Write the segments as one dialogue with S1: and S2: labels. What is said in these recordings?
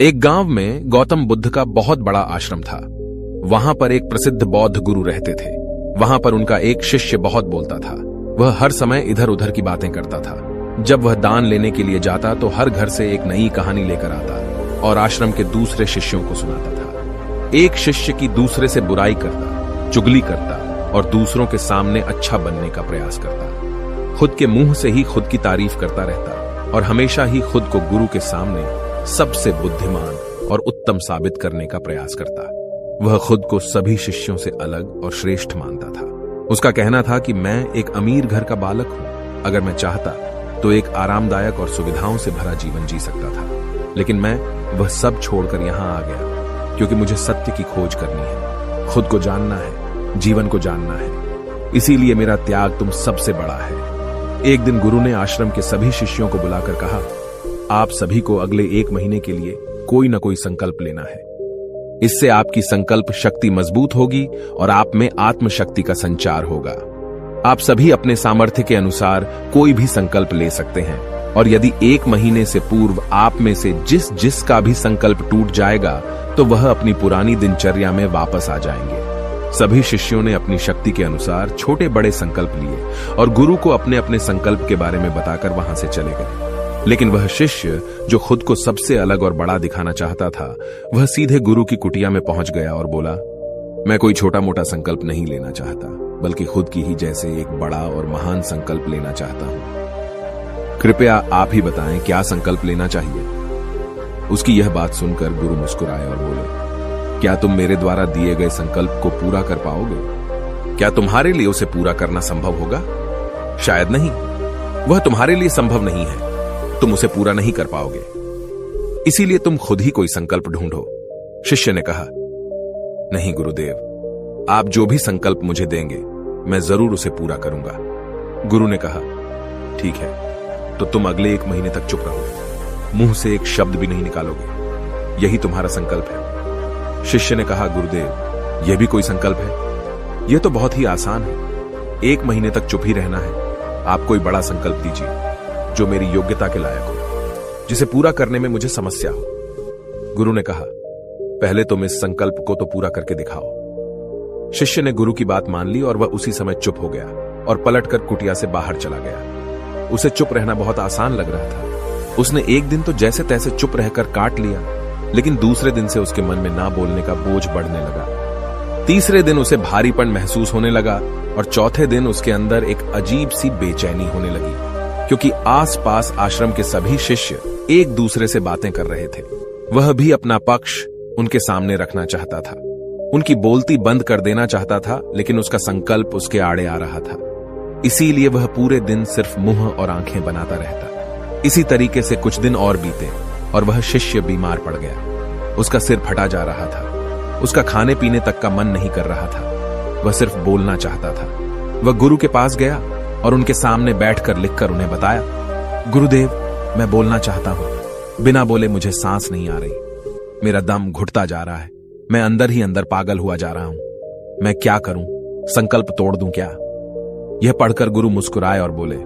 S1: एक गांव में गौतम बुद्ध का बहुत बड़ा आश्रम था। वहां पर एक प्रसिद्ध बौद्ध गुरु रहते थे। वहां पर उनका एक शिष्य बहुत बोलता था। वह हर समय इधर उधर की बातें करता था। जब वह दान लेने के लिए जाता तो हर घर से एक नई कहानी लेकर आता और आश्रम के दूसरे शिष्यों को सुनाता था। एक शिष्य की दूसरे से बुराई करता, चुगली करता और दूसरों के सामने अच्छा बनने का प्रयास करता। खुद के मुंह से ही खुद की तारीफ करता रहता और हमेशा ही खुद को गुरु के सामने सबसे बुद्धिमान और उत्तम साबित करने का प्रयास करता। वह खुद को सभी शिष्यों से अलग और श्रेष्ठ मानता था। उसका कहना था कि मैं एक अमीर घर का बालक हूं। अगर मैं चाहता तो एक आरामदायक और सुविधाओं से भरा जीवन जी सकता था, लेकिन मैं वह सब छोड़कर यहां आ गया क्योंकि मुझे सत्य की खोज करनी है, खुद को जानना है, जीवन को जानना है। इसीलिए मेरा त्याग तुम सबसे बड़ा है। एक दिन गुरु ने आश्रम के सभी शिष्यों को बुलाकर कहा, आप सभी को अगले 1 महीने के लिए कोई ना कोई संकल्प लेना है। इससे आपकी संकल्प शक्ति मजबूत होगी और आप में आत्मशक्ति का संचार होगा। आप सभी अपने सामर्थ्य के अनुसार कोई भी संकल्प ले सकते हैं और यदि 1 महीने से पूर्व आप में से जिस का भी संकल्प टूट जाएगा तो वह अपनी पुरानी दिनचर्या में वापस आ जाएंगे। सभी शिष्यों ने अपनी शक्ति के अनुसार छोटे बड़े संकल्प लिए और गुरु को अपने अपने संकल्प के बारे में बताकर वहां से चले गए। लेकिन वह शिष्य जो खुद को सबसे अलग और बड़ा दिखाना चाहता था, वह सीधे गुरु की कुटिया में पहुंच गया और बोला, मैं कोई छोटा मोटा संकल्प नहीं लेना चाहता, बल्कि खुद की ही जैसे एक बड़ा और महान संकल्प लेना चाहता हूं। कृपया आप ही बताएं क्या संकल्प लेना चाहिए। उसकी यह बात सुनकर गुरु मुस्कुराए और बोले, क्या तुम मेरे द्वारा दिए गए संकल्प को पूरा कर पाओगे? क्या तुम्हारे लिए उसे पूरा करना संभव होगा? शायद नहीं। वह तुम्हारे लिए संभव नहीं है, तुम उसे पूरा नहीं कर पाओगे। इसीलिए तुम खुद ही कोई संकल्प ढूंढो। शिष्य ने कहा, नहीं गुरुदेव, आप जो भी संकल्प मुझे देंगे मैं जरूर उसे पूरा करूंगा। गुरु ने कहा, ठीक है, तो तुम अगले 1 महीने तक चुप रहो, मुंह से एक शब्द भी नहीं निकालोगे। यही तुम्हारा संकल्प है। शिष्य ने कहा, गुरुदेव, यह भी कोई संकल्प है? यह तो बहुत ही आसान है। 1 महीने तक चुप ही रहना है। आप कोई बड़ा संकल्प दीजिए जो मेरी योग्यता के लायक हो, जिसे पूरा करने में मुझे समस्या हो। गुरु ने कहा, पहले तुम इस संकल्प को तो पूरा करके दिखाओ। शिष्य ने गुरु की बात मान ली और वह उसी समय चुप हो गया और पलटकर कुटिया से बाहर चला गया। उसे चुप रहना बहुत आसान लग रहा था। उसने एक दिन तो जैसे तैसे चुप रहकर काट लिया, लेकिन दूसरे दिन से उसके मन में ना बोलने का बोझ बढ़ने लगा। तीसरे दिन उसे भारीपन महसूस होने लगा और चौथे दिन उसके अंदर एक अजीब सी बेचैनी होने लगी, क्योंकि आसपास आश्रम के सभी शिष्य एक दूसरे से बातें कर रहे थे। वह भी अपना पक्ष उनके सामने रखना चाहता था, उनकी बोलती बंद कर देना चाहता था, लेकिन उसका संकल्प उसके आड़े आ रहा था। इसीलिए वह पूरे दिन सिर्फ मुंह और आंखें बनाता रहता। इसी तरीके से कुछ दिन और बीते और वह शिष्य बीमार पड़ गया। उसका सिर फटा जा रहा था। उसका खाने पीने तक का मन नहीं कर रहा था। वह सिर्फ बोलना चाहता था। वह गुरु के पास गया और उनके सामने बैठकर लिखकर उन्हें बताया, गुरुदेव, मैं बोलना चाहता हूं। बिना बोले मुझे सांस नहीं आ रही। मेरा दम घुटता जा रहा है। मैं अंदर ही अंदर पागल हुआ जा रहा हूं। मैं क्या करूं? संकल्प तोड़ दूं क्या? यह पढ़कर गुरु मुस्कुराए और बोले,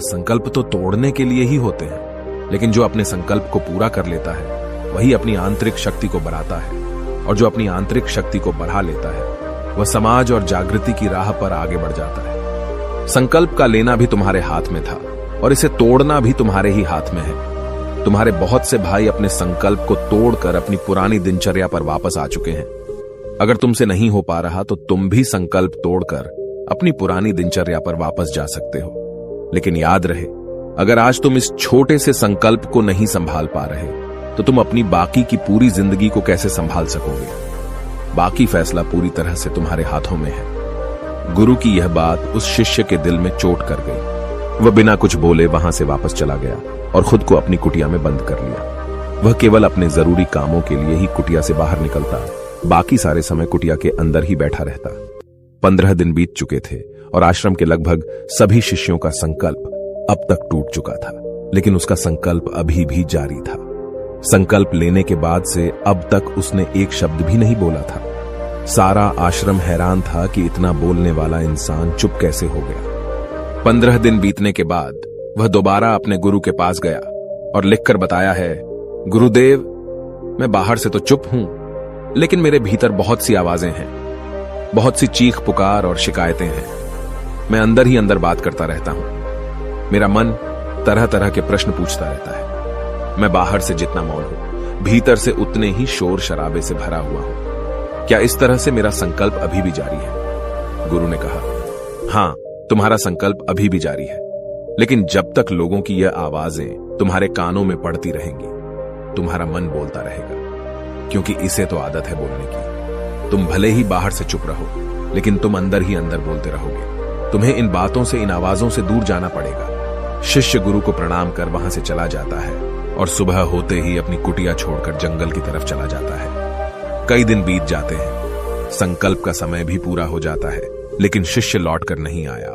S1: संकल्प तो तोड़ने के लिए ही होते हैं, लेकिन जो अपने संकल्प को पूरा कर लेता है वही अपनी आंतरिक शक्ति को बढ़ाता है, और जो अपनी आंतरिक शक्ति को बढ़ा लेता है वह समाज और जागृति की राह पर आगे बढ़ जाता है। संकल्प का लेना भी तुम्हारे हाथ में था और इसे तोड़ना भी तुम्हारे ही हाथ में है। तुम्हारे बहुत से भाई अपने संकल्प को तोड़कर अपनी पुरानी दिनचर्या पर वापस आ चुके हैं। अगर तुमसे नहीं हो पा रहा तो तुम भी संकल्प तोड़कर अपनी पुरानी दिनचर्या पर वापस जा सकते हो। लेकिन याद रहे, अगर आज तुम इस छोटे से संकल्प को नहीं संभाल पा रहे तो तुम अपनी बाकी की पूरी जिंदगी को कैसे संभाल सकोगे? बाकी फैसला पूरी तरह से तुम्हारे हाथों में है। गुरु की यह बात उस शिष्य के दिल में चोट कर गई। वह बिना कुछ बोले वहां से वापस चला गया और खुद को अपनी कुटिया में बंद कर लिया। वह केवल अपने जरूरी कामों के लिए ही कुटिया से बाहर निकलता, बाकी सारे समय कुटिया के अंदर ही बैठा रहता। 15 दिन बीत चुके थे और आश्रम के लगभग सभी शिष्यों का संकल्प अब तक टूट चुका था, लेकिन उसका संकल्प अभी भी जारी था। संकल्प लेने के बाद से अब तक उसने एक शब्द भी नहीं बोला था। सारा आश्रम हैरान था कि इतना बोलने वाला इंसान चुप कैसे हो गया। 15 दिन बीतने के बाद वह दोबारा अपने गुरु के पास गया और लिखकर बताया है, गुरुदेव, मैं बाहर से तो चुप हूं, लेकिन मेरे भीतर बहुत सी आवाजें हैं, बहुत सी चीख पुकार और शिकायतें हैं। मैं अंदर ही अंदर बात करता रहता हूं। मेरा मन तरह तरह के प्रश्न पूछता रहता है। मैं बाहर से जितना मौन हूं, भीतर से उतने ही शोर शराबे से भरा हुआ हूं। क्या इस तरह से मेरा संकल्प अभी भी जारी है? गुरु ने कहा, हां, तुम्हारा संकल्प अभी भी जारी है, लेकिन जब तक लोगों की यह आवाजें तुम्हारे कानों में पड़ती रहेंगी, तुम्हारा मन बोलता रहेगा, क्योंकि इसे तो आदत है बोलने की। तुम भले ही बाहर से चुप रहो, लेकिन तुम अंदर ही अंदर बोलते रहोगे। तुम्हें इन बातों से, इन आवाजों से दूर जाना पड़ेगा। शिष्य गुरु को प्रणाम कर वहां से चला जाता है और सुबह होते ही अपनी कुटिया छोड़कर जंगल की तरफ चला जाता है। कई दिन बीत जाते हैं, संकल्प का समय भी पूरा हो जाता है, लेकिन शिष्य लौटकर नहीं आया।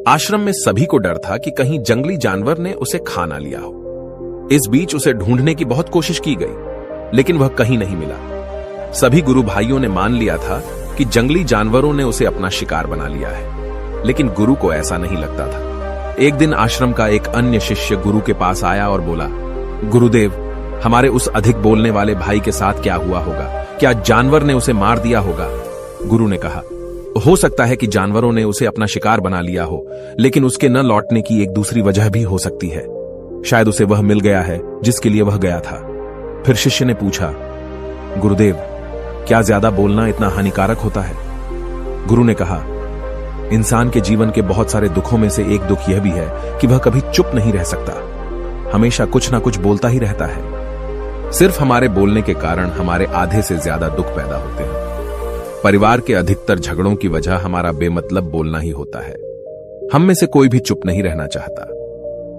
S1: आश्रम में सभी को डर था कि कहीं जंगली जानवर ने उसे खा ना लिया हो। इस बीच उसे ढूंढने की बहुत कोशिश की गई, लेकिन वह कहीं नहीं मिला। सभी गुरु भाइयों ने मान लिया था कि जंगली जानवरों ने उसे अपना शिकार बना लिया है, लेकिन गुरु को ऐसा नहीं लगता था। एक दिन आश्रम का एक अन्य शिष्य गुरु के पास आया और बोला, गुरुदेव, हमारे उस अधिक बोलने वाले भाई के साथ क्या हुआ होगा? क्या जानवर ने उसे मार दिया होगा? गुरु ने कहा, हो सकता है कि जानवरों ने उसे अपना शिकार बना लिया हो, लेकिन उसके न लौटने की एक दूसरी वजह भी हो सकती है। शायद उसे वह मिल गया है जिसके लिए वह गया था। फिर शिष्य ने पूछा, गुरुदेव, क्या ज्यादा बोलना इतना हानिकारक होता है? गुरु ने कहा, इंसान के जीवन के बहुत सारे दुखों में से एक दुख यह भी है कि वह कभी चुप नहीं रह सकता, हमेशा कुछ ना कुछ बोलता ही रहता है। सिर्फ हमारे बोलने के कारण हमारे आधे से ज्यादा दुख पैदा होते हैं। परिवार के अधिकतर झगड़ों की वजह हमारा बेमतलब बोलना ही होता है। हम में से कोई भी चुप नहीं रहना चाहता।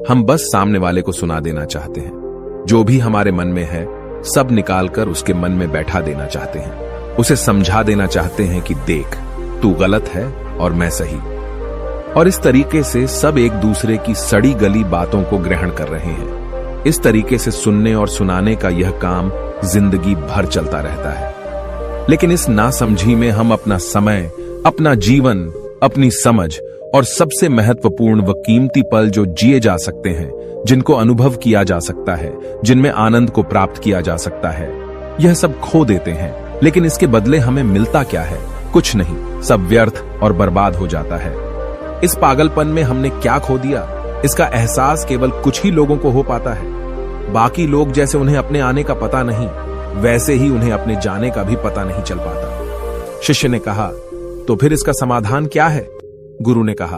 S1: हम बस सामने वाले को सुना देना चाहते हैं। जो भी हमारे मन में है, सब निकालकर उसके मन में बैठा देना चाहते हैं। उसे समझा देना चाहते हैं कि देख, तू गलत है और मैं सही। और इस तरीके से सब एक दूसरे की सड़ी गली बातों को ग्रहण कर रहे हैं। इस तरीके से सुनने और सुनाने का यह काम जिंदगी भर चलता रहता है। लेकिन इस नासमझी में हम अपना समय, अपना जीवन, अपनी समझ और सबसे महत्वपूर्ण व कीमती पल जो जिए जा सकते हैं, जिनको अनुभव किया जा सकता है, जिनमें आनंद को प्राप्त किया जा सकता है, यह सब खो देते हैं। लेकिन इसके बदले हमें मिलता क्या है? कुछ नहीं, सब व्यर्थ और बर्बाद हो जाता है। इस पागलपन में हमने क्या खो दिया, इसका एहसास केवल कुछ ही लोगों को हो पाता है। बाकी लोग जैसे उन्हें अपने आने का पता नहीं, वैसे ही उन्हें अपने जाने का भी पता नहीं चल पाता। शिष्य ने कहा, तो फिर इसका समाधान क्या है? गुरु ने कहा,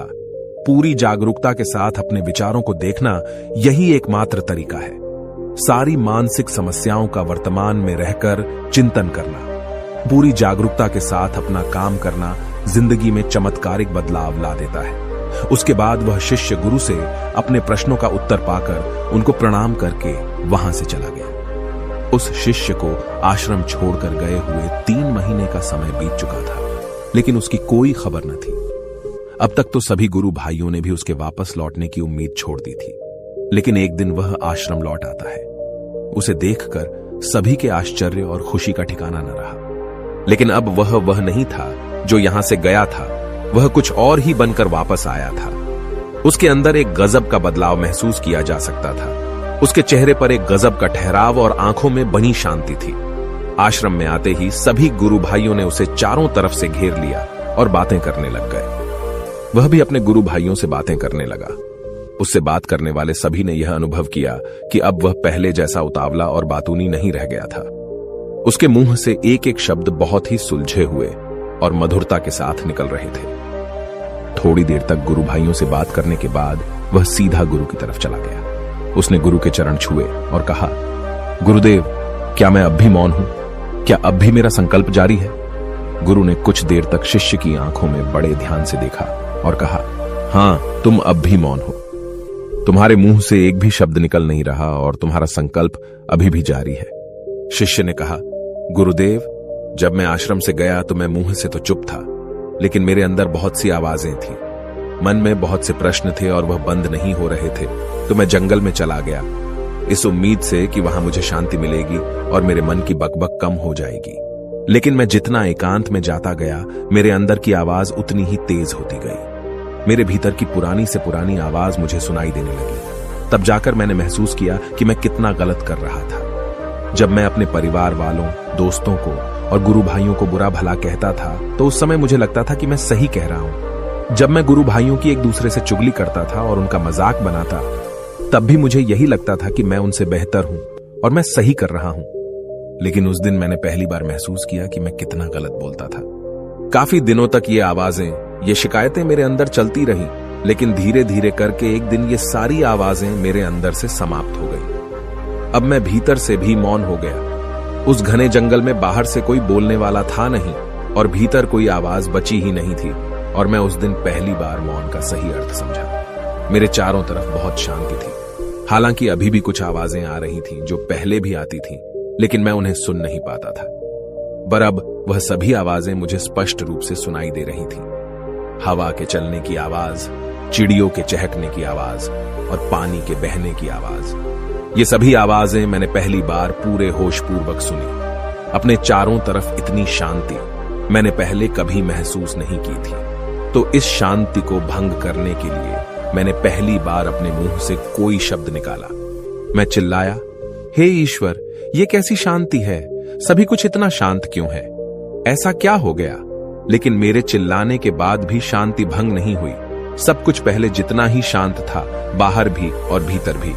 S1: पूरी जागरूकता के साथ अपने विचारों को देखना यही एकमात्र तरीका है। सारी मानसिक समस्याओं का वर्तमान में रहकर चिंतन करना, पूरी जागरूकता के साथ अपना काम करना जिंदगी में चमत्कारिक बदलाव ला देता है। उसके बाद वह शिष्य गुरु से अपने प्रश्नों का उत्तर पाकर उनको प्रणाम करके वहां से चला गया। उस शिष्य को आश्रम छोड़कर गए हुए 3 महीने का समय बीत चुका था, लेकिन उसकी कोई खबर न थी। अब तक तो सभी गुरु भाइयों ने भी उसके वापस लौटने की उम्मीद छोड़ दी थी, लेकिन एक दिन वह आश्रम लौट आता है। उसे देखकर सभी के आश्चर्य और खुशी का ठिकाना न रहा। लेकिन अब वह नहीं था जो यहां से गया था, वह कुछ और ही बनकर वापस आया था। उसके अंदर एक गजब का बदलाव महसूस किया जा सकता था। उसके चेहरे पर एक गजब का ठहराव और आंखों में बनी शांति थी। आश्रम में आते ही सभी गुरु भाइयों ने उसे चारों तरफ से घेर लिया और बातें करने लग गए। वह भी अपने गुरु भाइयों से बातें करने लगा। उससे बात करने वाले सभी ने यह अनुभव किया कि अब वह पहले जैसा उतावला और बातूनी नहीं रह गया था। उसके मुंह से एक एक शब्द बहुत ही सुलझे हुए और मधुरता के साथ निकल रहे थे। थोड़ी देर तक गुरु भाइयों से बात करने के बाद वह सीधा गुरु की तरफ चला गया। उसने गुरु के चरण छुए और कहा, गुरुदेव, क्या मैं अब भी मौन हूं? क्या अब भी मेरा संकल्प जारी है? गुरु ने कुछ देर तक शिष्य की आंखों में बड़े ध्यान से देखा और कहा, हां, तुम अब भी मौन हो। तुम्हारे मुंह से एक भी शब्द निकल नहीं रहा और तुम्हारा संकल्प अभी भी जारी है। शिष्य ने कहा, गुरुदेव, जब मैं आश्रम से गया तो मैं मुंह से तो चुप था, लेकिन मेरे अंदर बहुत सी आवाजें थी। मन में बहुत से प्रश्न थे और वह बंद नहीं हो रहे थे, तो मैं जंगल में चला गया, इस उम्मीद से कि वहां मुझे शांति मिलेगी और मेरे मन की बकबक कम हो जाएगी। लेकिन मैं जितना एकांत में जाता गया, मेरे अंदर की आवाज उतनी ही तेज होती गई। मेरे भीतर की पुरानी से पुरानी आवाज मुझे सुनाई देने लगी। तब जाकर मैंने महसूस किया कि मैं कितना गलत कर रहा था। जब मैं अपने परिवार वालों, दोस्तों को और गुरु भाइयों को बुरा भला कहता था तो उस समय मुझे लगता था कि मैं सही कह रहा हूं। जब मैं गुरु भाइयों की एक दूसरे से चुगली करता था और उनका मजाक बनाता, तब भी मुझे यही लगता था कि मैं उनसे बेहतर हूं और मैं सही कर रहा हूं। लेकिन उस दिन मैंने पहली बार महसूस किया कि मैं कितना गलत बोलता था। काफी दिनों तक ये आवाजें, ये शिकायतें मेरे अंदर चलती रहीं, लेकिन धीरे धीरे करके एक दिन ये सारी आवाजें मेरे अंदर से समाप्त हो गई। अब मैं भीतर से भी मौन हो गया। उस घने जंगल में बाहर से कोई बोलने वाला था नहीं और भीतर कोई आवाज बची ही नहीं थी, और मैं उस दिन पहली बार मौन का सही अर्थ समझा। मेरे चारों तरफ बहुत शांति थी। हालांकि अभी भी कुछ आवाजें आ रही थीं जो पहले भी आती थीं, लेकिन मैं उन्हें सुन नहीं पाता था। पर अब वह सभी आवाजें मुझे स्पष्ट रूप से सुनाई दे रही थीं। हवा के चलने की आवाज, चिड़ियों के चहकने की आवाज और पानी के बहने की आवाज। ये सभी आवाजें मैंने पहली बार पूरे होशपूर्वक सुनी। अपने चारों तरफ इतनी शांति मैंने पहले कभी महसूस नहीं की थी। तो इस शांति को भंग करने के लिए मैंने पहली बार अपने मुंह से कोई शब्द निकाला। मैं चिल्लाया, हे ईश्वर, ये कैसी शांति है? सभी कुछ इतना शांत क्यों है? ऐसा क्या हो गया? लेकिन मेरे चिल्लाने के बाद भी शांति भंग नहीं हुई। सब कुछ पहले जितना ही शांत था, बाहर भी और भीतर भी।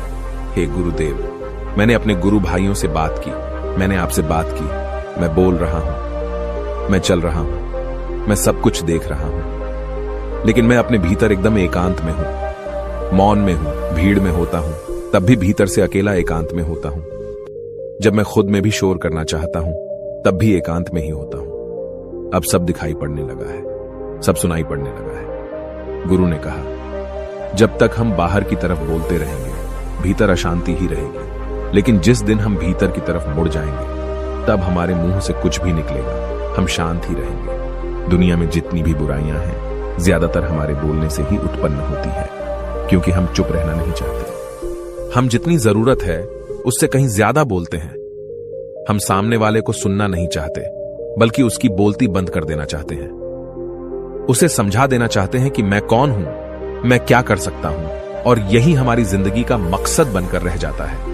S1: हे गुरुदेव, मैंने अपने गुरु भाइयों से बात की, मैंने आपसे बात की। मैं बोल रहा हूं, मैं चल रहा हूं, मैं सब कुछ देख रहा हूं, लेकिन मैं अपने भीतर एकदम एकांत में हूं, मौन में हूं। भीड़ में होता हूं तब भी भीतर से अकेला एकांत में होता हूं। जब मैं खुद में भी शोर करना चाहता हूं तब भी एकांत में ही होता हूं। अब सब दिखाई पड़ने लगा है, सब सुनाई पड़ने लगा है। गुरु ने कहा, जब तक हम बाहर की तरफ बोलते रहेंगे, भीतर अशांति ही रहेगी। लेकिन जिस दिन हम भीतर की तरफ मुड़ जाएंगे, तब हमारे मुंह से कुछ भी निकलेगा, हम शांत ही रहेंगे। दुनिया में जितनी भी बुराइयां हैं, ज्यादातर हमारे बोलने से ही उत्पन्न होती है, क्योंकि हम चुप रहना नहीं चाहते। हम जितनी जरूरत है उससे कहीं ज्यादा बोलते हैं। हम सामने वाले को सुनना नहीं चाहते, बल्कि उसकी बोलती बंद कर देना चाहते हैं। उसे समझा देना चाहते हैं कि मैं कौन हूं, मैं क्या कर सकता हूं, और यही हमारी जिंदगी का मकसद बनकर रह जाता है।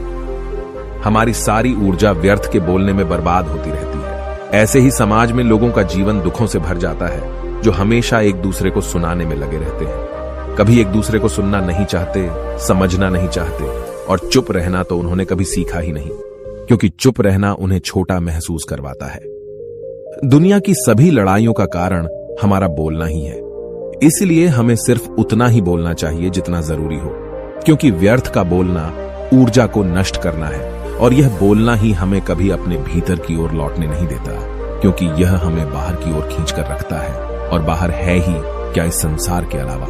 S1: हमारी सारी ऊर्जा व्यर्थ के बोलने में बर्बाद होती रहती है। ऐसे ही समाज में लोगों का जीवन दुखों से भर जाता है, जो हमेशा एक दूसरे को सुनाने में लगे रहते हैं। कभी एक दूसरे को सुनना नहीं चाहते, समझना नहीं चाहते, और चुप रहना तो उन्होंने कभी सीखा ही नहीं, क्योंकि चुप रहना उन्हें छोटा महसूस करवाता है। दुनिया की सभी लड़ाइयों का कारण हमारा बोलना ही है। इसलिए हमें सिर्फ उतना ही बोलना चाहिए जितना जरूरी हो, क्योंकि व्यर्थ का बोलना ऊर्जा को नष्ट करना है, और यह बोलना ही हमें कभी अपने भीतर की ओर लौटने नहीं देता, क्योंकि यह हमें बाहर की ओर खींचकर रखता है, और बाहर है ही क्या इस संसार के अलावा।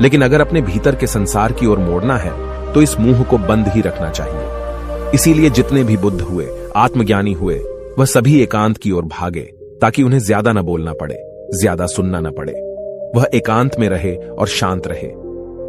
S1: लेकिन अगर अपने भीतर के संसार की ओर मोड़ना है तो इस मुंह को बंद ही रखना चाहिए। इसीलिए जितने भी बुद्ध हुए, आत्मज्ञानी हुए, वह सभी एकांत की ओर भागे, ताकि उन्हें ज्यादा न बोलना पड़े, ज्यादा सुनना न पड़े। वह एकांत में रहे और शांत रहे,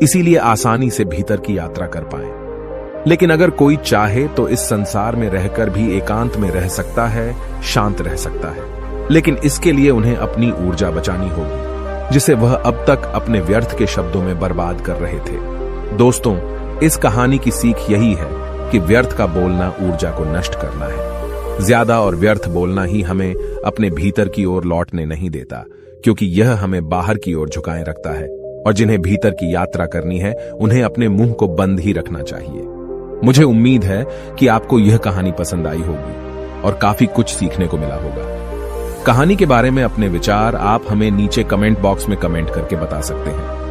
S1: इसीलिए आसानी से भीतर की यात्रा कर पाए। लेकिन अगर कोई चाहे तो इस संसार में रहकर भी एकांत में रह सकता है, शांत रह सकता है, लेकिन इसके लिए उन्हें अपनी ऊर्जा बचानी होगी, जिसे वह अब तक अपने व्यर्थ के शब्दों में बर्बाद कर रहे थे। दोस्तों, इस कहानी की सीख यही है कि व्यर्थ का बोलना ऊर्जा को नष्ट करना है। ज्यादा और व्यर्थ बोलना ही हमें अपने भीतर की ओर लौटने नहीं देता, क्योंकि यह हमें बाहर की ओर झुकाए रखता है, और जिन्हें भीतर की यात्रा करनी है उन्हें अपने मुंह को बंद ही रखना चाहिए। मुझे उम्मीद है कि आपको यह कहानी पसंद आई होगी और काफी कुछ सीखने को मिला होगा। कहानी के बारे में अपने विचार आप हमें नीचे कमेंट बॉक्स में कमेंट करके बता सकते हैं।